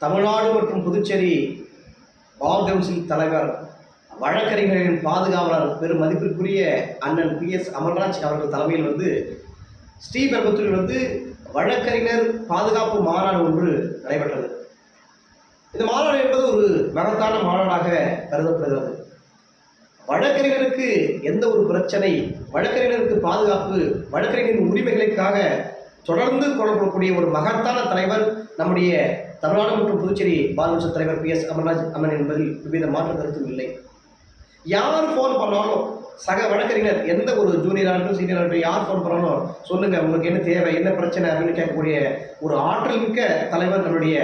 தமிழ்நாடு மற்றும் Puducherry bar council தலைவர், வழக்கறிஞர்களின் பாதுகாவலர், பெரும் மதிப்பிற்குரிய அண்ணன் PS அமல்ராஜ் அவர்கள் தலைமையில் ஸ்ரீபெரும்புத்தூரில் வழக்கறிஞர் பாதுகாப்பு மாநாடு ஒன்று நடைபெற்றது. இந்த மாநாடு என்பது ஒரு மகத்தான மாநாடாக கருதப்படுகிறது. வழக்கறிஞருக்கு எந்த ஒரு பிரச்சனை, வழக்கறிஞருக்கு பாதுகாப்பு, வழக்கறிஞரின் உரிமைகளுக்காக தொடர்ந்து கொள்ளப்படக்கூடிய ஒரு மகத்தான தலைவர் நம்முடைய தமிழ்நாடு மற்றும் புதுச்சேரி பார் கவுன்சில் தலைவர் PS அமல்ராஜ் அண்ணன் என்பதில் எவ்வித மாற்று கருத்தும் இல்லை. யார் ஃபோன் பண்ணாலும், சக வழக்கறிஞர் எந்த ஒரு ஜூனியராகட்டும் சீனியராகட்டும் யார் ஃபோன் பண்ணாலும் சொல்லுங்க உங்களுக்கு என்ன தேவை, என்ன பிரச்சனை அப்படின்னு கேட்கக்கூடிய ஒரு ஆற்றல் மிக்க தலைவர் நம்முடைய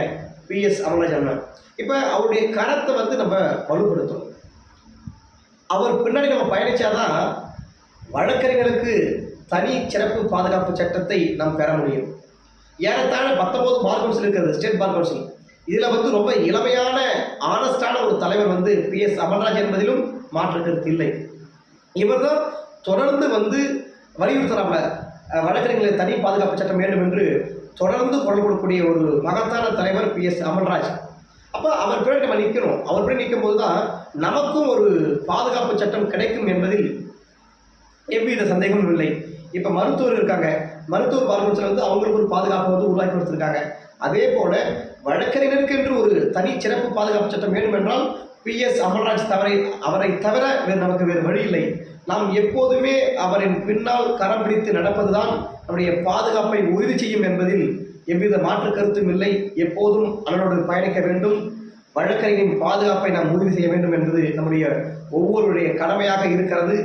PS அமல்ராஜ் அண்ணன். இப்போ அவருடைய கரத்தை நம்ம வலுப்படுத்தணும். அவர் பின்னாடி நம்ம பயணிச்சாதான் வழக்கறிஞருக்கு தனி சிறப்பு பாதுகாப்பு சட்டத்தை நாம் பெற முடியும். ஏறத்தாழ 19 பார் கவுன்சில் இருக்கிறது, ஸ்டேட் பார் கவுன்சில். இதில் ரொம்ப இளமையான ஆனஸ்டான ஒரு தலைவர் PS அமல்ராஜ் என்பதிலும் மாற்று கருத்து இல்லை. இவர் தான் தொடர்ந்து வலியுறுத்துறாங்க, வழக்கறிஞர்களுக்கு தனி பாதுகாப்பு சட்டம் வேண்டும் என்று தொடர்ந்து குரல் கொடுக்கக்கூடிய ஒரு மகத்தான தலைவர் PS அமல்ராஜ். அப்போ அவர் பின்னாடி நம்ம நிற்கணும். அவர் பின்னாடி நிற்கும் போது தான் நமக்கும் ஒரு பாதுகாப்பு சட்டம் கிடைக்கும் என்பதில் எவ்வித சந்தேகமும் இல்லை. இப்போ மருத்துவர் இருக்காங்க, மருத்துவர் பார் கவுன்சில் அவங்களுக்கு ஒரு பாதுகாப்பு உருவாக்கி கொடுத்துருக்காங்க. அதே போல வழக்கறிஞருக்கு என்று ஒரு தனி சிறப்பு பாதுகாப்பு சட்டம் வேண்டும் என்றால் PS அமல்ராஜ் அவரை தவிர நமக்கு வேறு வழி இல்லை. நாம் எப்போதுமே அவரின் பின்னால் கரம் பிடித்து நடப்பதுதான் நம்முடைய பாதுகாப்பை உறுதி செய்யும் என்பதில் எவ்வித மாற்று கருத்தும் இல்லை. எப்போதும் அண்ணனோடு பயணிக்க வேண்டும், வழக்கறிஞரின் பாதுகாப்பை நாம் உறுதி செய்ய வேண்டும் என்பது நம்முடைய ஒவ்வொருடைய கடமையாக இருக்கிறது.